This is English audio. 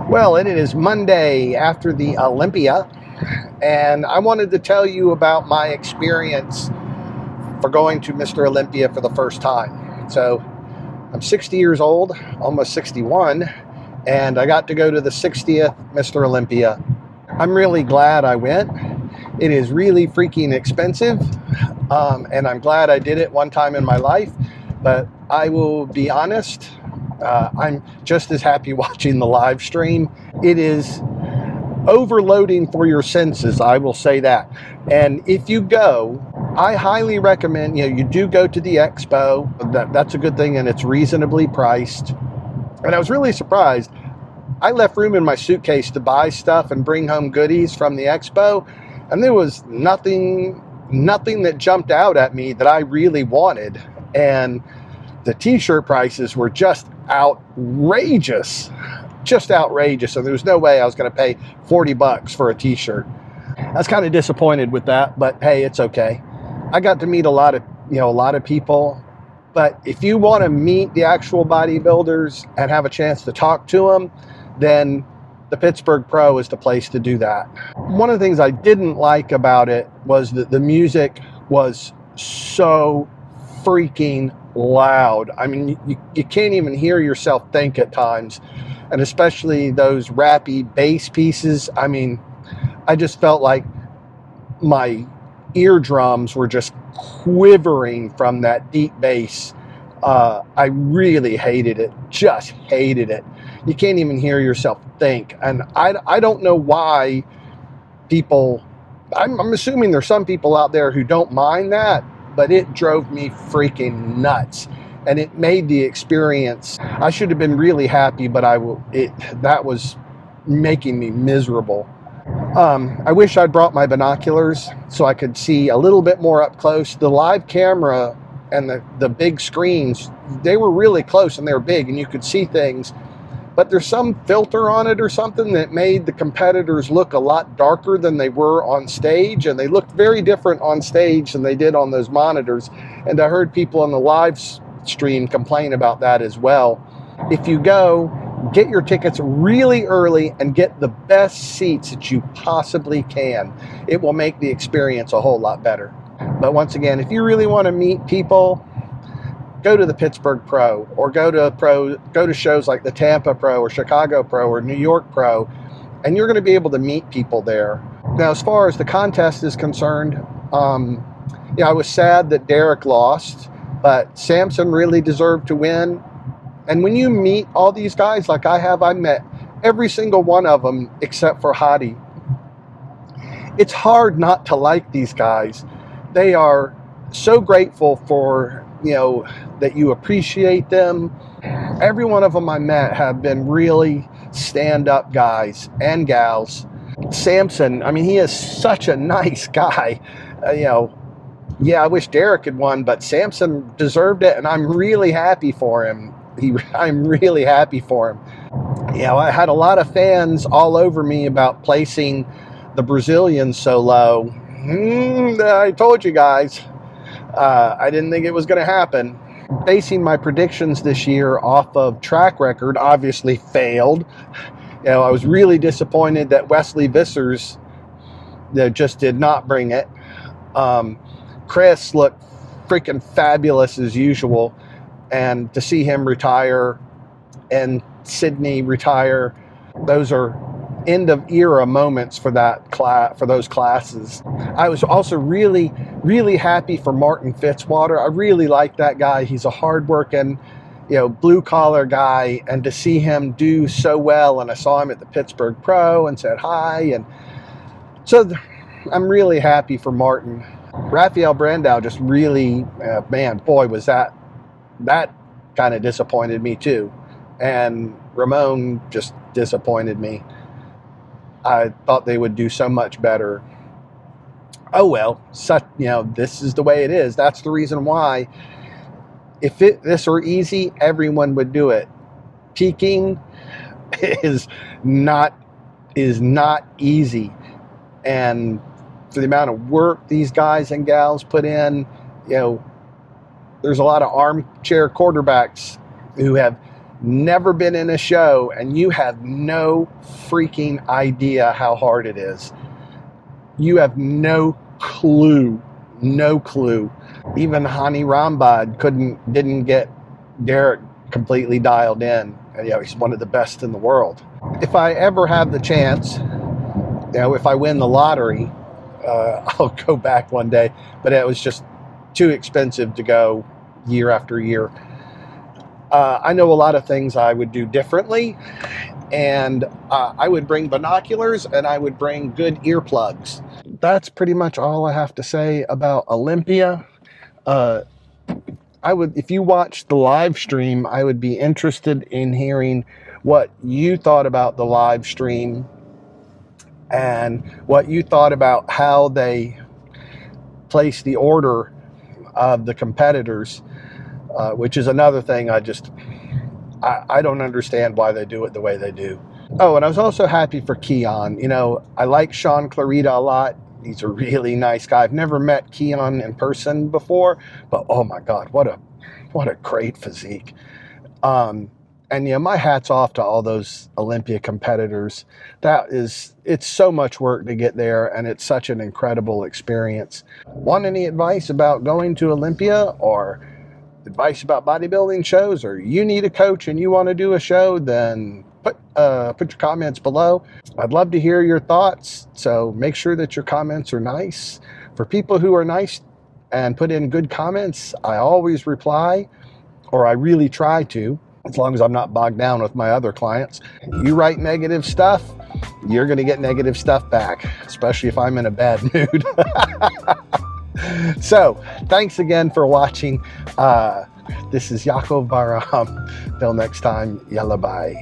Well, it is Monday after the Olympia, and I wanted to tell you about my experience for going to Mr. Olympia for the first time. So, I'm 60 years old, almost 61, and I got to go to the 60th Mr. Olympia. I'm really glad I went. It is really freaking expensive, and I'm glad I did it one time in my life, but I will be honest, I'm just as happy watching the live stream. It is overloading for your senses, I will say that. And if you go, I highly recommend, you do go to the Expo. That's a good thing, and it's reasonably priced. And I was really surprised. I left room in my suitcase to buy stuff and bring home goodies from the Expo, and there was nothing that jumped out at me that I really wanted. And the t-shirt prices were just outrageous. So there was no way I was going to pay $40 for a t-shirt. I was kind of disappointed with that, but hey, it's okay. I got to meet a lot of people. But if you want to meet the actual bodybuilders and have a chance to talk to them, then the Pittsburgh Pro is the place to do that. One of the things I didn't like about it was that the music was so freaking loud. I mean, you can't even hear yourself think at times. And especially those rappy bass pieces. I mean, I just felt like my eardrums were just quivering from that deep bass. I really hated it, just hated it. You can't even hear yourself think. And I don't know why people, I'm assuming there's some people out there who don't mind that, but it drove me freaking nuts. And it made the experience, I should have been really happy, but that was making me miserable. I wish I'd brought my binoculars so I could see a little bit more up close. The live camera and the big screens, they were really close and they were big and you could see things. But there's some filter on it or something that made the competitors look a lot darker than they were on stage. And they looked very different on stage than they did on those monitors. And I heard people on the live stream complain about that as well. If you go, get your tickets really early and get the best seats that you possibly can. It will make the experience a whole lot better. But once again, if you really want to meet people, go to the Pittsburgh Pro, or go to shows like the Tampa Pro or Chicago Pro or New York Pro, and you're going to be able to meet people there. Now, as far as the contest is concerned, I was sad that Derek lost, but Samson really deserved to win. And when you meet all these guys like I met every single one of them except for Hadi. It's hard not to like these guys. They are so grateful for, that you appreciate them. Every one of them I met have been really stand-up guys and gals. Samson, I mean, he is such a nice guy. I wish Derek had won, but Samson deserved it, and I'm really happy for him. I'm really happy for him. I had a lot of fans all over me about placing the Brazilians so low. I told you guys, I didn't think it was going to happen. Basing my predictions this year off of track record, obviously failed. I was really disappointed that Wesley Vissers just did not bring it. Chris looked freaking fabulous as usual, and to see him retire and Sydney retire, those are end of era moments for those classes. I was also really, really happy for Martin Fitzwater. I really like that guy. He's a hardworking, blue collar guy, and to see him do so well, and I saw him at the Pittsburgh Pro and said hi, and so I'm really happy for Martin. Rafael Brandau just really, was that kind of disappointed me too. And Ramon just disappointed me. I thought they would do so much better. Oh well, this is the way it is. That's the reason why. If this were easy, everyone would do it. Peaking is not easy, and for the amount of work these guys and gals put in, there's a lot of armchair quarterbacks who have never been in a show, and you have no freaking idea how hard it is. You have no clue. No clue. Even Hani Rambad didn't get Derek completely dialed in. And, he's one of the best in the world. If I ever have the chance, if I win the lottery, I'll go back one day. But it was just too expensive to go year after year. I know a lot of things I would do differently, and I would bring binoculars and I would bring good earplugs. That's pretty much all I have to say about Olympia. If you watch the live stream, I would be interested in hearing what you thought about the live stream and what you thought about how they place the order of the competitors, which is another thing I don't understand why they do it the way they do. Oh, and I was also happy for Keon. I like Sean Clarita a lot. He's a really nice guy. I've never met Keon in person before, but oh my God, what a great physique. And my hat's off to all those Olympia competitors. It's so much work to get there, and it's such an incredible experience. Want any advice about going to Olympia, or advice about bodybuilding shows, or you need a coach and you want to do a show, then put your comments below. I'd love to hear your thoughts, so make sure that your comments are nice. For people who are nice and put in good comments, I always reply, or I really try to, as long as I'm not bogged down with my other clients. You write negative stuff, you're going to get negative stuff back, especially if I'm in a bad mood. So, thanks again for watching. This is Yaakov Barham. Till next time, yalla bye.